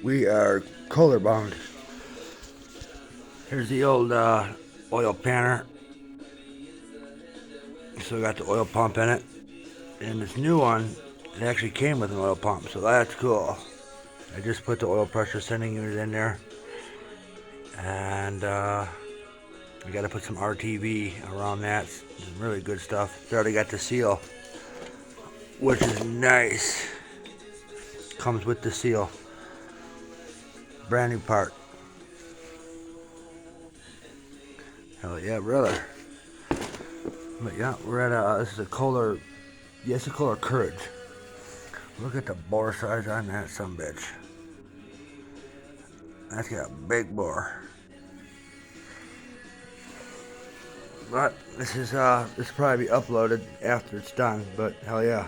We are Kohler bound. Here's the old oil panner. Still got the oil pump in it. And this new one, it actually came with an oil pump, so that's cool. I just put the oil pressure sending unit in there. And we got to put some RTV around that. Some really good stuff. It's already got the seal, which is nice. Comes with the seal. Brand new part. Hell yeah, brother. But yeah, we're at this is a Kohler, it's a Kohler Courage. Look at the bore size on that sumbitch. That's got a big bore. But this will probably be uploaded after it's done, but hell yeah.